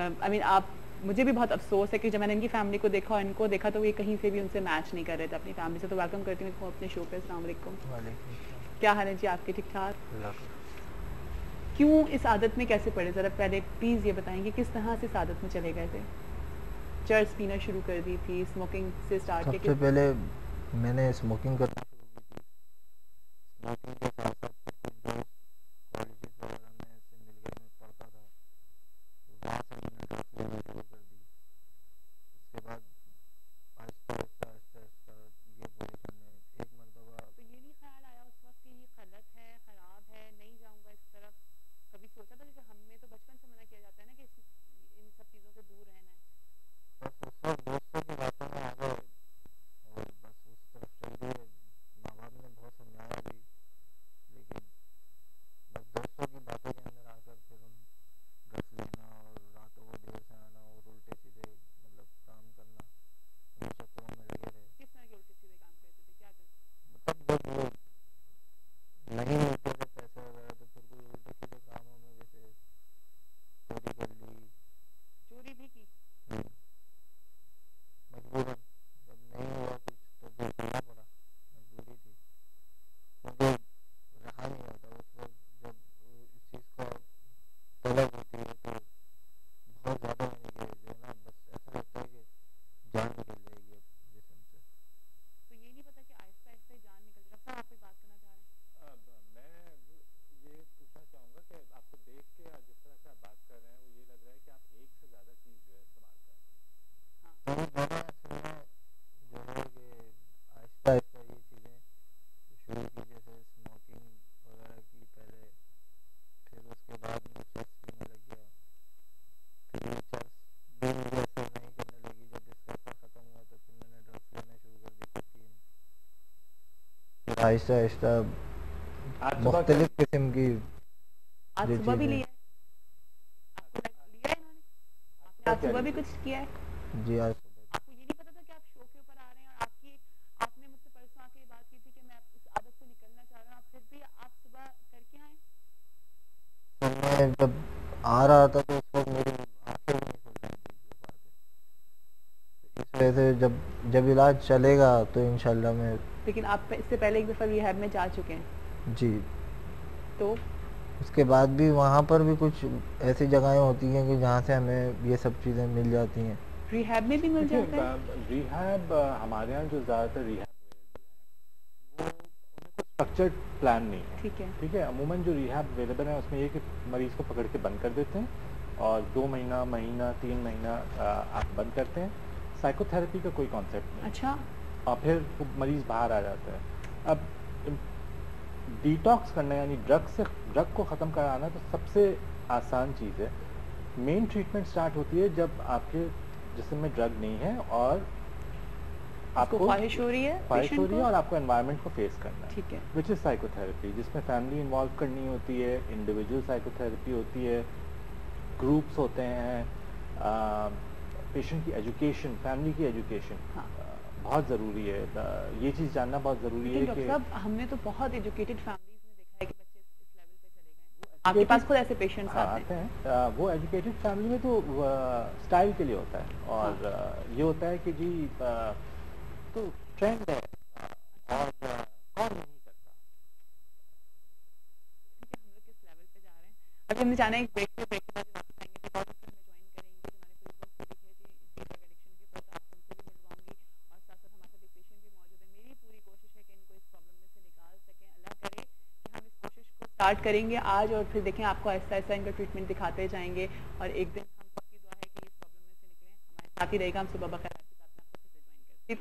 I mean आप, मुझे भी बहुत अफसोस है कि जब मैंने इनकी फैमिली को देखा और इनको देखा तो ये कहीं से भी उनसे मैच नहीं कर रहे थे अपनी फैमिली से। तो वेलकम करती हूँ इनको अपने शो पे। अस्सलाम वालेकुम। क्या हाल है जी आपके? ठीक ठाक? क्यों इस आदत में कैसे पड़े, ज़रा पहले प्लीज़ ये बताएंगे किस तरह से इस आदत में चले गए थे? चर्च पीना शुरू कर दी थी, स्मोकिंग से स्टार्ट किया? सबसे पहले मैंने स्मोकिंग करना शुरू की थी। स्मोकिंग के साथ साथ फिर कुछ दोस्त कॉलेजेस वगैरह में से मिल गए, मैं पढ़ता था, तो वहाँ से मैंने ड्रग्स लेना शुरू कर दी। उसके बाद आहिस्ता आहिस्ता आहिस्ता आहिस्ता ये पोजीशन में एक मरतबा। तो ये नहीं ख्याल आया उस वक्त कि ये गलत है, ख़राब है, नहीं जाऊँगा इस तरफ? कभी सोचा था? जैसे हमें तो बचपन से मना किया जाता है ना कि इन सब चीज़ों से दूर रहना है। बस उस वक्त दोस्तों की बातों में आ गए और बस उस तरफ चल दिए। माँ बाप ने बहुत समझाया भी, लेकिन बस दोस्तों की बातों के अंदर आकर फिर हम ड्रग्स लेना और रातों को देर से आना और उल्टे सीधे मतलब काम करना, इन चक्करों में लगे रहे। किस तरह के उल्टे सीधे काम करते थे? क्या करते थे? मतलब जब वो नहीं मिलते थे पैसे वगैरह तो फिर कोई उल्टे सीधे कामों में जैसे चोरी कर ली। चोरी भी की? मजबूरन, जब नहीं हुआ कुछ तो फिर करना पड़ा, मजबूरी थी, क्योंकि रहा नहीं जाता उस वक्त। जब इस चीज़ का तलब होती है तो बहुत ज़्यादा होने के जो है ना, बस ऐसा लगता है कि जान निकल जाएगी अब जिस्म से। तो ये नहीं पता कि आहिस्ता आहिस्ता ही जान निकल जाए? डॉक्टर साहब, आप कोई बात करना चाह रहे हैं? मैं ये पूछना चाहूँगा कि आपको देख के जिस तरह से आप बात कर रहे हैं वो ये लग रहा है कि आप एक से ज़्यादा चीज़ जो है इस्तेमाल कर रहे हैं। हाँ। बहुत ज़्यादा इसमें जो है कि आहिस्ता आहिस्ता ये चीज़ें शुरू की, जैसे स्मोकिंग वगैरह की पहले, फिर उसके बाद में चर्च पीने लग गया, फिर ये चर्च भी मुझे असर नहीं करने लगी। जब इसका असर ख़त्म हुआ तो फिर मैंने ड्रग्स लेना शुरू कर दी, कोकीन। फिर आहिस्ता आहिस्ता आज मुख्तलिफ किस्म की आज जो सुबह भी चीज़ें। लिया है? आपको लिया है इन्होंने? आपने आज सुबह भी कुछ किया है? जी आज सुबह आपको ये नहीं पता था कि आप शो के ऊपर आ रहे हैं और आपने मुझसे परसों आके ये बात की थी कि मैं इस आदत से निकलना चाह रहा हूँ, फिर भी आप सुबह करके आए? सर मैं जब आ रहा था तो उस वक्त मेरी आंखें भी नहीं खुल रही थी इस बात से। इस वजह से जब इलाज चलेगा तो इंशाल्लाह मैं। लेकिन आप इससे पहले एक दफ़ा रिहैब में जा चुके हैं? जी। तो उसके बाद भी वहाँ पर भी कुछ ऐसी जगहें होती हैं कि जहाँ से हमें ये सब चीज़ें मिल जाती हैं। रिहैब में भी मिल जाता है? रिहैब हमारे यहाँ जो ज़्यादातर रिहैब वो उन्हें कोई स्ट्रक्चर्ड प्लान नहीं है। ठीक है। ठीक है, अमूमन जो रिहैब अवेलेबल है उसमें ये कि मरीज़ को पकड़ के बंद कर देते हैं और 2 महीना 3 महीना आप बंद करते हैं। साइकोथेरेपी का कोई कॉन्सेप्ट नहीं। अच्छा। और फिर वो मरीज़ बाहर आ जाता है। अब डिटॉक्स करना यानी ड्रग को ख़त्म कराना तो सबसे आसान चीज़ है। मेन ट्रीटमेंट स्टार्ट होती है जब आपके जिस्म में ड्रग नहीं है और आपको ख्वाहिश हो रही है और आपको एनवायरनमेंट को फेस करना है। ठीक है। विच इज़ साइकोथेरेपी, जिसमें फैमिली इन्वॉल्व करनी होती है, इंडिविजुअल साइकोथेरेपी होती है, ग्रुप्स होते हैं, पेशेंट की एजुकेशन, फैमिली की एजुकेशन बहुत ज़रूरी है। ये चीज़ जानना बहुत ज़रूरी है कि डॉक्टर साहब हमने तो बहुत एजुकेटेड फैमिलीज में देखा है कि बच्चे इस लेवल पे चले गए। आपके पास खुद ऐसे पेशेंट्स आते हैं? वो एजुकेटेड फैमिली में तो स्टाइल के लिए होता है और ये होता है कि जी तो ट्रेंड है और कौन नहीं करता। हम लोग किस लेवल पे जा रहे हैं? अभी हमने जाना है एक ब्रेक के बाद वापस आएंगे तो बहुत में ज्वाइन करेंगे जो हमारे कोई बुक भी लिखे थे इसी ड्रग एडिक्शन के ऊपर, आपको उनसे भी मिलवाऊंगी और साथ साथ हमारे साथ एक पेशेंट भी मौजूद है। मेरी पूरी कोशिश है कि इनको इस प्रॉब्लम में से निकाल सकें। अल्लाह करे कि हम इस कोशिश को स्टार्ट करेंगे आज और फिर देखें आपको आहिस्ता आहिस्ता इनका ट्रीटमेंट दिखाते जाएंगे और एक दिन हम सबकी दुआ है कि इस प्रॉब्लम में से निकलें। हमारे साथ ही रहेगा। हम सुबह बखैर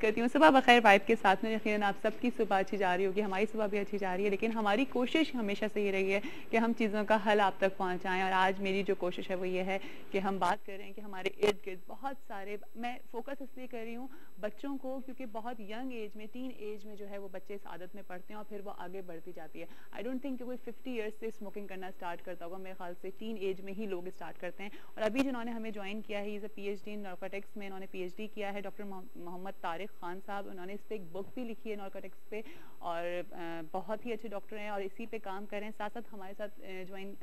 करती हूँ। सुबह बखैर वाइब के साथ में यकीनन आप सबकी सुबह अच्छी जा रही होगी, हमारी सुबह भी अच्छी जा रही है, लेकिन हमारी कोशिश हमेशा से ये रही है कि हम चीज़ों का हल आप तक पहुँचाएं। और आज मेरी जो कोशिश है वो ये है कि हम बात कर रहे हैं कि हमारे इर्द गिर्द बहुत सारे, मैं फोकस इसलिए कर रही हूँ बच्चों को क्योंकि बहुत यंग एज में, टीन एज में जो है वो बच्चे इस आदत में पड़ते हैं और फिर वो आगे बढ़ती जाती है। आई डोंट थिंक कि कोई 50 ईयर्स से स्मोकिंग करना स्टार्ट करता होगा, मेरे ख्याल से टीन एज में ही लोग स्टार्ट करते हैं। और अभी जिन्होंने हमें ज्वाइन किया है, is a PhD in narcotics में, इन्होंने PhD किया है, डॉक्टर मोहम्मद طارق خان صاحب. انہوں نے اس پہ ایک بک بھی لکھی ہے نارکوٹکس پہ, اور بہت ہی اچھے ڈاکٹر ہیں اور اسی پہ کام کر رہے ہیں. ساتھ ساتھ ہمارے ساتھ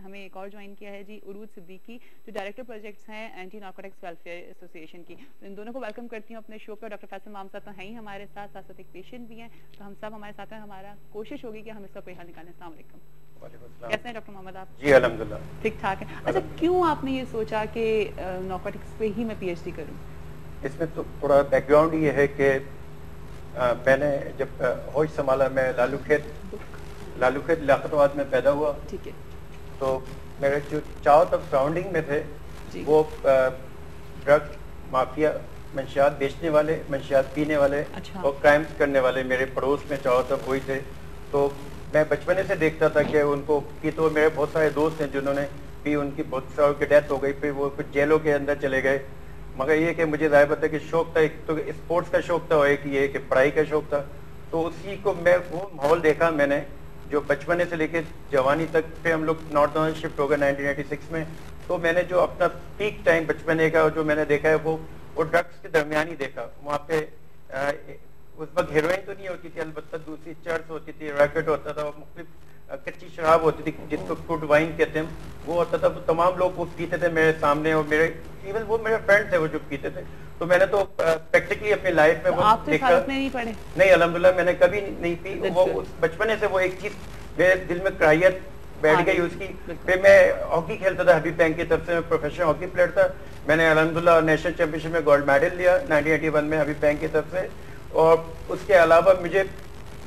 ہمیں ایک اور جوائن کیا ہے جی عروج صدیقی, جو ڈائریکٹر پروجیکٹس ہیں اینٹی نارکوٹکس ویلفیئر ایسوسیشن کی. تو ان دونوں کو ویلکم کرتی ہوں اپنے شو پہ. ڈاکٹر فیصل مام صاحب تو ہیں ہی ہمارے ساتھ, ساتھ ساتھ ایک پیشنٹ بھی ہیں, تو ہم سب ہمارے ساتھ ہیں. ہمارا کوشش ہوگی کہ ہم اس کا کوئی حل نکالیں. السلام علیکم. کیسے ہیں ڈاکٹر محمد آپ؟ جی الحمدللہ ٹھیک ٹھاک ہے. اچھا, کیوں آپ نے یہ سوچا کہ نارکوٹکس پہ ہی میں پی ایچ ڈی کروں؟ اس میں تو تھوڑا بیک گراؤنڈ یہ ہے کہ میں نے جب ہوش سنبھالا, میں لالو کھیت لیاقت آباد میں پیدا ہوا. ٹھیک ہے. تو میرے جو چاروں طرف سراؤنڈنگ میں تھے وہ ڈرگ مافیا, منشیات بیچنے والے, منشیات پینے والے اور کرائمز کرنے والے میرے پڑوس میں چاروں طرف وہی تھے. تو میں بچپنے سے دیکھتا تھا کہ ان کو کی, تو میرے بہت سارے دوست ہیں جنہوں نے بھی, ان کی بہت ساروں کی ڈیتھ ہو گئی, پھر وہ کچھ جیلوں کے اندر چلے گئے. مگر یہ کہ مجھے ظاہر بات ہے کہ شوق تھا, ایک تو اسپورٹس کا شوق تھا اور ایک یہ کہ پڑھائی کا شوق تھا. تو اسی کو میں وہ ماحول دیکھا میں نے جو بچپنے سے لے کے جوانی تک. پھر ہم لوگ نارتھ شفٹ ہو گئے 1996 میں. تو میں نے جو اپنا پیک ٹائم بچپنے کا جو میں نے دیکھا ہے وہ ڈرگس کے درمیان ہی دیکھا. وہاں پہ اس وقت ہیروئن تو نہیں ہوتی تھی, البتہ دوسری چرس ہوتی تھی, ریکٹ ہوتا تھا, مختلف کچی شراب ہوتی تھی جس کو گڈ وائن کہتے ہیں, وہ ہوتا تھا. تمام لوگ وہ پیتے تھے میرے سامنے, اور میرے ایون وہ میرے فرینڈ تھے وہ جو پیتے تھے. تو میں نے تو پریکٹیکلی اپنی لائف میں وہ دیکھا. نہیں الحمدللہ میں نے کبھی نہیں پی. وہ بچپنے سے وہ ایک چیز میرے دل میں کراہیت بیٹھ گئی اس کی. پھر میں ہاکی کھیلتا تھا حبیب بینک کی طرف سے, میں پروفیشنل ہاکی پلیئر تھا. میں نے الحمدللہ نیشنل چیمپئن شپ میں گولڈ میڈل لیا 1981 میں حبیب بینک کی طرف سے. اور اس کے علاوہ مجھے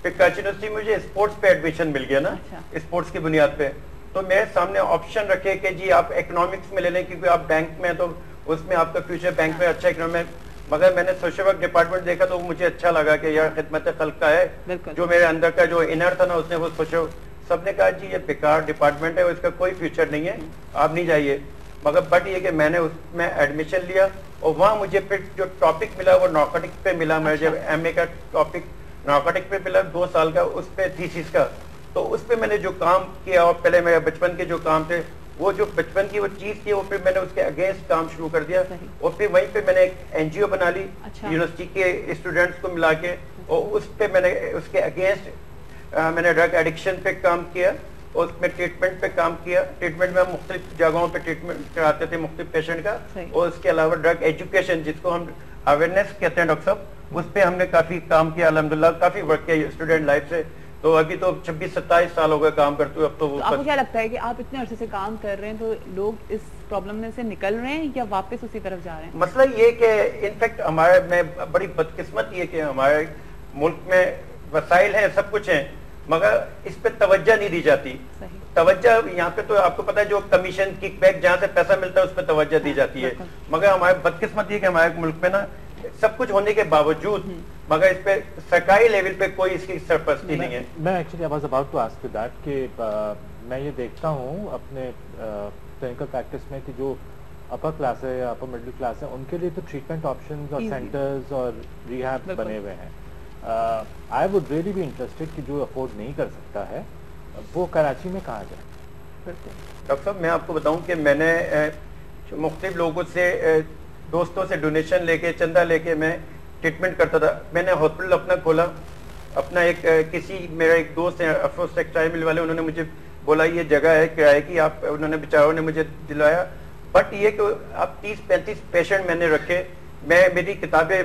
کراچی یونیورسٹی میں مجھے اسپورٹس پہ ایڈمیشن مل گیا نا, اسپورٹس کی بنیاد پہ. تو میرے سامنے آپشن رکھے کہ جی آپ اکنامکس میں لے لیں, کیونکہ آپ بینک میں تو اس میں آپ کا فیوچر بینک میں اچھا اکنامک. مگر میں نے سوشل ورک ڈپارٹمنٹ دیکھا تو مجھے اچھا لگا کہ یار خدمت خلق کا ہے, جو میرے اندر کا جو انر تھا نا اس نے وہ سوچو. سب نے کہا جی یہ بیکار ڈپارٹمنٹ ہے, اس کا کوئی فیوچر نہیں ہے, آپ نہیں جائیے. مگر بٹ یہ کہ میں نے اس میں ایڈمیشن لیا, اور وہاں مجھے پھر جو ٹاپک ملا وہ نارکوٹکس پہ ملا. میں جب ایم اے کا ٹاپک نارکوٹک پہ ملا 2 سال کا, اس پہ تھیسس کا. تو اس پہ میں نے جو کام کیا, اور پہلے میرے بچپن کے جو کام تھے, وہ جو بچپن کی وہ چیز تھی, وہ پھر میں نے اس کے اگینسٹ کام شروع کر دیا. اور پھر وہیں پہ میں نے ایک این جی او بنا لی یونیورسٹی کے اسٹوڈنٹس کو ملا کے, اور اس پہ میں نے اس کے اگینسٹ میں نے ڈرگ ایڈکشن پہ کام کیا, اور اس میں ٹریٹمنٹ پہ کام کیا. ٹریٹمنٹ میں ہم مختلف جگہوں پہ ٹریٹمنٹ کراتے تھے مختلف پیشنٹ کا. اور اس کے علاوہ ڈرگ ایجوکیشن جس کو ہم اویئرنیس کہتے ہیں ڈاکٹر صاحب, اس پہ ہم نے کافی کام کیا الحمدللہ, کافی ورک کیا اسٹوڈنٹ لائف سے. تو ابھی تو 26-27 سال ہو گئے کام کرتے ہوئے. اب تو آپ کو کیا لگتا ہے کہ آپ اتنے عرصے سے کام کر رہے ہیں تو لوگ اس پرابلم میں سے نکل رہے ہیں یا واپس اسی طرف جا رہے ہیں؟ مسئلہ یہ کہ انفیکٹ ہمارے میں بڑی بدقسمت یہ کہ ہمارے ملک میں وسائل ہیں, سب کچھ ہیں, مگر اس پہ توجہ نہیں دی جاتی. توجہ یہاں پہ تو آپ کو پتا ہے جو کمیشن کک بیک جہاں سے پیسہ ملتا ہے اس پہ توجہ دی جاتی ہے. مگر ہمارے بدقسمت یہ کہ ہمارے ملک میں نا سب کچھ ہونے کے باوجود مگر اس پہ سرکاری لیول پہ کوئی اس کی سرپرستی نہیں ہے. میں actually I was about to ask you that کہ میں یہ دیکھتا ہوں اپنے کلینکل پریکٹس میں کہ جو اپر کلاس ہے یا اپر مڈل کلاس ہے ان کے لیے تو ٹریٹمنٹ آپشنز اور سینٹرز اور ریہیب بنے ہوئے ہیں. I would really be interested کہ جو افورڈ نہیں کر سکتا ہے وہ کراچی میں کہاں جائے. ڈاکٹر صاحب میں آپ کو بتاؤں کہ میں نے مختلف لوگوں سے دوستوں سے ڈونیشن لے کے چندہ لے کے میں ٹریٹمنٹ کرتا تھا. میں نے ہاسپٹل اپنا کھولا, اپنا ایک کسی میرا ایک دوست ہیں افروز ٹیکسٹائل مل والے, انہوں نے مجھے بولا یہ جگہ ہے کرائے کی, آپ انہوں نے بیچاروں نے مجھے دلایا. بٹ یہ کہ آپ 30-35 پیشنٹ میں نے رکھے. میں میری کتابیں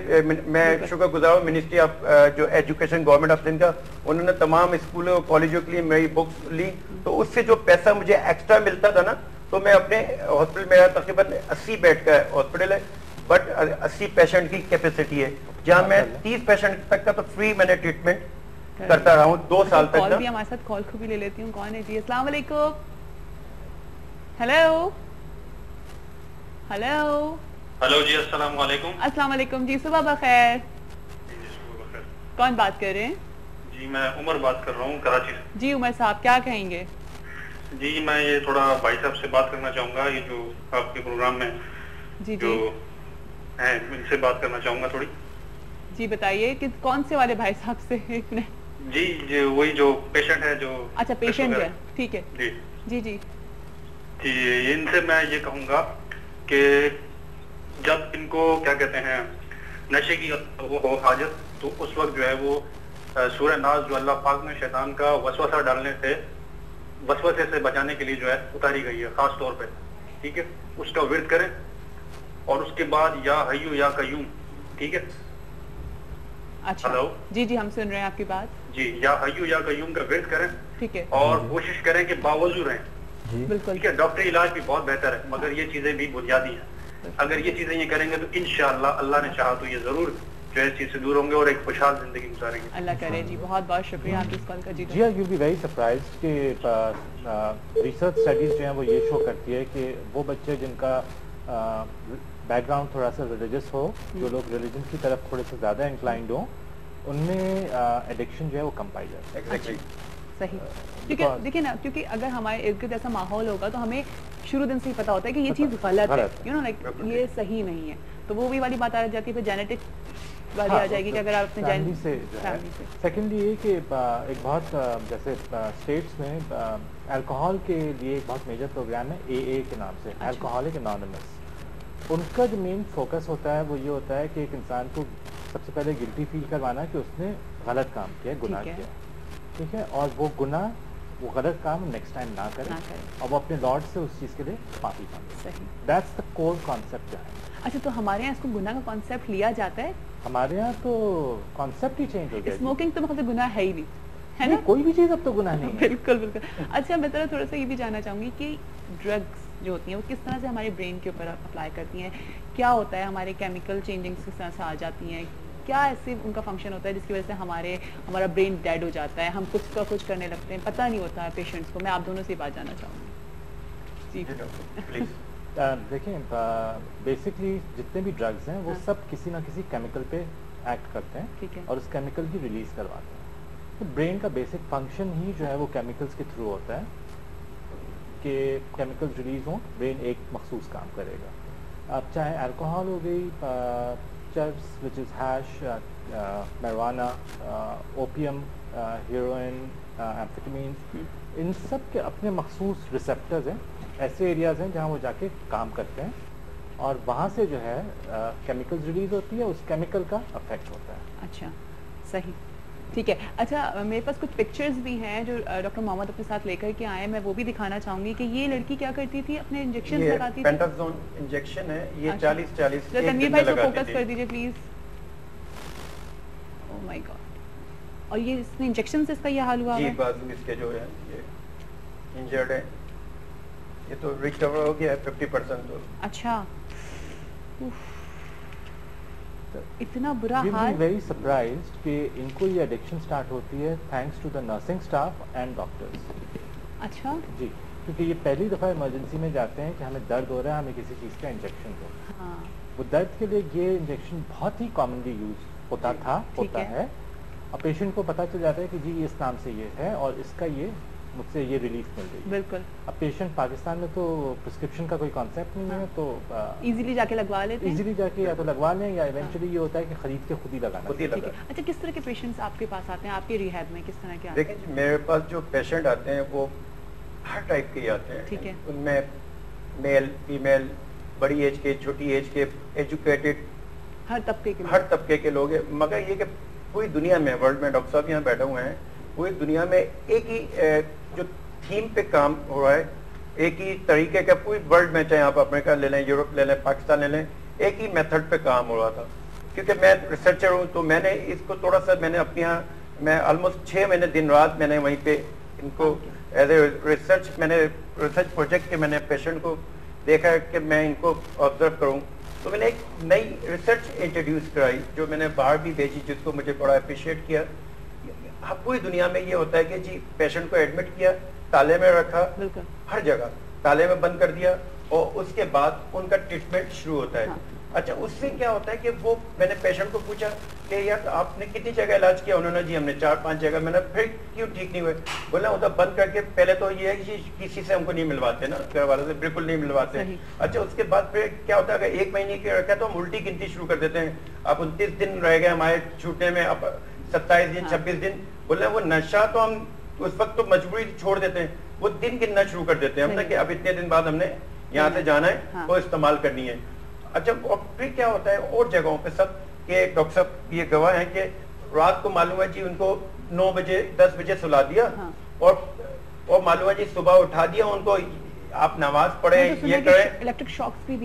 میں شکر گزار ہوں منسٹری آف جو ایجوکیشن گورنمنٹ آف سندھ کا, انہوں نے تمام اسکولوں کالجوں کے لیے میری بکس لی. تو اس سے جو پیسہ مجھے ایکسٹرا ملتا تھا نا, تو میں اپنے ہاسپٹل میرا تقریباً 80 بیڈ کا ہاسپٹل ہے, بٹ 80 پیشنٹ کی کیپیسٹی ہے, جہاں میں 30 پیشنٹ تک کا تو فری میں نے ٹریٹمنٹ کرتا رہا ہوں 2 سال تک. کال بھی ہمارے ساتھ, کال کو بھی لے لیتی ہوں. کون ہے جی؟ السلام علیکم. ہیلو ہیلو ہلو جی السلام علیکم. السلام علیکم جی, صبح بخیر. کون بات کر رہے ہیں؟ جی میں عمر بات کر رہا ہوں کراچی سے. جی عمر صاحب کیا کہیں گے؟ جی میں یہ تھوڑا بھائی صاحب سے بات کرنا چاہوں گا, یہ جو آپ کے پروگرام میں جی جو ہیں ان سے بات کرنا چاہوں گا تھوڑی. جی بتائیے کہ کون سے والے بھائی صاحب سے؟ جی وہی جو پیشنٹ ہے جو. اچھا پیشنٹ ہے, ٹھیک ہے. جی جی جی ان سے میں یہ کہوں گا کہ جب ان کو کیا کہتے ہیں नशे की वो हो हाजत, तो उस वक्त जो है वो सूरह नाज जो अल्लाह पाक ने शैतान का वसवसा डालने से, वसवसे से बचाने के लिए जो है उतारी गई है खास तौर पे, ठीक है। उसका विर्द करें और उसके बाद या हय्यू या कय्यूम, ठीक है। अच्छा, हेलो जी जी हम सुन रहे हैं आपकी बात जी, या हय्यू या कय्यूम का विर्द करें, ठीक है, और कोशिश करें कि बावजू रहें, बिल्कुल ठीक है। डॉक्टरी इलाज भी बहुत बेहतर है, मगर ये चीजें भी बुनियादी हैं। अगर ये चीजें ये करेंगे तो इंशाअल्लाह अल्लाह ने चाहा तो ये जरूर जो है इस चीज से दूर होंगे और एक खुशहाल जिंदगी गुजारेंगे। अल्लाह करे जी। बहुत बहुत शुक्रिया आपकी इस कॉल का जी। जी हाँ, यू बी वेरी सरप्राइज कि रिसर्च स्टडीज जो हैं वो ये शो करती है कि वो बच्चे जिनका बैकग्राउंड थोड़ा सा रिलीजियस हो, जो लोग रिलीजन की तरफ थोड़े से ज़्यादा इंक्लाइंड हो, उनमें एडिक्शन जो है वो कम पाई जाती है। एग्जैक्टली सही, क्योंकि देखिए ना, क्योंकि अगर हमारे इर्द गिर्द ऐसा माहौल होगा तो हमें शुरू दिन से ही पता होता है कि ये चीज़ गलत है, यू नो लाइक ये सही नहीं है, तो वो भी वाली बात आ जाती है, फिर जेनेटिक वाली आ जाएगी कि अगर आप अपने फैमिली से जो है। सेकेंडली ये कि एक बहुत जैसे स्टेट्स में अल्कोहल के लिए एक बहुत मेजर प्रोग्राम है AA के नाम से, अल्कोहलिक एनोनिमस। उनका जो मेन फोकस होता है वो ये होता है कि एक इंसान को सबसे पहले गिल्टी फील करवाना कि उसने गलत काम किया, गुनाह किया, ठीक है, और वो गुनाह, वो गलत काम नेक्स्ट टाइम ना करें और वो अपने लॉर्ड से उस चीज़ के लिए माफी मांगे। सही, दैट्स द कोर कॉन्सेप्ट जो है। अच्छा, तो हमारे यहाँ इसको गुनाह का कॉन्सेप्ट लिया जाता है? हमारे यहाँ तो कॉन्सेप्ट ही चेंज हो गया। स्मोकिंग तो मतलब गुनाह है ही नहीं, है ना? कोई भी चीज़ अब तो गुनाह नहीं है। बिल्कुल बिल्कुल। अच्छा, मैं थोड़ा सा ये भी जानना चाहूँगी कि ड्रग्स जो होती हैं वो किस तरह से हमारे ब्रेन के ऊपर अप्लाई करती हैं, क्या होता है, हमारे केमिकल चेंजिंग्स किस तरह से आ जाती हैं, क्या ऐसे उनका फंक्शन होता है जिसकी वजह से हमारा ब्रेन डेड हो जाता है, हम कुछ का कुछ करने लगते हैं, पता नहीं होता है पेशेंट्स को। मैं आप दोनों से बात जानना चाहूँगी जी। प्लीज। देखिए, बेसिकली जितने भी ड्रग्स हैं वो सब किसी ना किसी केमिकल पे एक्ट करते हैं, ठीक है, और उस केमिकल की रिलीज करवाते हैं। तो ब्रेन का बेसिक फंक्शन ही जो है वो केमिकल्स के थ्रू होता है कि केमिकल्स रिलीज हों, ब्रेन एक मखसूस काम करेगा। अब चाहे अल्कोहल हो गई, charas which is hash, marijuana, opium, heroin, amphetamine, इन सब के अपने मखसूस रिसेप्टर्स हैं, ऐसे एरियाज हैं जहाँ वो जाके काम करते हैं, और वहाँ से जो है केमिकल्स रिलीज होती है, उस केमिकल का अफेक्ट होता है। अच्छा, सही, ठीक है। अच्छा, मेरे पास कुछ पिक्चर्स भी हैं जो डॉक्टर मोहम्मद अपने साथ लेकर के आए, मैं वो भी दिखाना चाहूंगी कि ये लड़की क्या करती थी, अपने इंजेक्शन लगाती थी। पेंटाजोन इंजेक्शन है ये, 40-40 तो तनवीर भाई को फोकस कर दीजिए प्लीज। ओह माय गॉड, और ये इसने इंजेक्शन से इसका ये हाल हुआ है? जी, बाजू इसके जो है ये इंजर्ड है, ये तो रिकवर हो गया है 50%। तो अच्छा, इतना बुरा हाल। वेरी सरप्राइज्ड कि इनको ये एडिक्शन स्टार्ट होती है thanks to the nursing staff and doctors. अच्छा जी, क्योंकि ये पहली दफ़ा इमरजेंसी में जाते हैं कि हमें दर्द हो रहा है, हमें किसी चीज़ का इंजेक्शन दो। हाँ, वो दर्द के लिए ये इंजेक्शन बहुत ही कॉमनली यूज होता था, होता है, और पेशेंट को पता चल जाता है कि जी इस नाम से ये है और इसका ये मुझसे ये रिलीफ मिल रही है। बिल्कुल। अब पेशेंट पाकिस्तान में तो प्रिस्क्रिप्शन का कोई कॉन्सेप्ट नहीं है, तो इजीली जाके लगवा लेते हैं। इजीली जाके या तो लगवा लें, या इवेंचुअली ये होता है कि खरीद के खुद ही लगाना। अच्छा, किस तरह के पेशेंट्स आपके पास आते हैं, आपके रिहैब में किस तरह के आते हैं? देखिए, मेरे पास जो पेशेंट आते हैं वो हर टाइप के आते हैं, ठीक है, उनमें मेल, फीमेल, बड़ी एज के, छोटी एज के, एजुकेटेड, हर तबके के लोग हैं। मगर ये कि पूरी दुनिया में, वर्ल्ड में, डॉक्टर साहब यहाँ बैठे हुए हैं, पूरी दुनिया में एक ही जो थीम पे काम हो रहा है, एक ही तरीके का, पूरी वर्ल्ड में, चाहे आप अमेरिका ले लें, यूरोप ले लें, पाकिस्तान ले लें, एक ही मेथड पे काम हो रहा था। क्योंकि मैं रिसर्चर हूँ तो मैंने इसको थोड़ा सा, मैंने अपने यहाँ, मैं ऑलमोस्ट 6 महीने दिन रात मैंने वहीं पे इनको एज ए रिसर्च प्रोजेक्ट के मैंने पेशेंट को देखा है कि मैं इनको ऑब्जर्व करूँ, तो मैंने एक नई रिसर्च इंट्रोड्यूस कराई जो मैंने बाहर भी भेजी, जिसको मुझे बड़ा अप्रिशिएट किया। पूरी दुनिया में ये होता है कि जी पेशेंट को एडमिट किया, ताले में रखा, हर जगह ताले में बंद कर दिया, और उसके बाद उनका ट्रीटमेंट शुरू होता है। अच्छा, उससे क्या होता है कि वो, मैंने पेशेंट को पूछा कि यार आपने कितनी जगह इलाज किया? उन्होंने जी हमने 4-5 जगह। मैंने फिर क्यों ठीक नहीं हुए? बोला उधर बंद करके, पहले तो ये है कि किसी से हमको नहीं मिलवाते ना, घर वालों से बिल्कुल नहीं मिलवाते। अच्छा, उसके बाद फिर क्या होता है, अगर 1 महीने के रखा तो हम उल्टी गिनती शुरू कर देते हैं। अब 29 दिन रह गए हमारे छूटने में, अब 27 दिन, 26 दिन। बोले वो नशा तो हम उस वक्त तो मजबूरी छोड़ देते हैं, वो दिन गिनना शुरू कर देते हैं हम ना, कि अब इतने दिन बाद हमने यहाँ से जाना है, वो इस्तेमाल करनी है। अच्छा, और फिर क्या होता है और जगहों पे सब کہ ڈاکٹر صاحب یہ گواہ ہیں کہ رات کو معلوم ہے جی ان کو 9 بجے 10 بجے سلا دیا اور معلوم ہے جی صبح اٹھا دیا ان کو، آپ نماز پڑھیں، یہ کریں. الیکٹرک شاکس بھی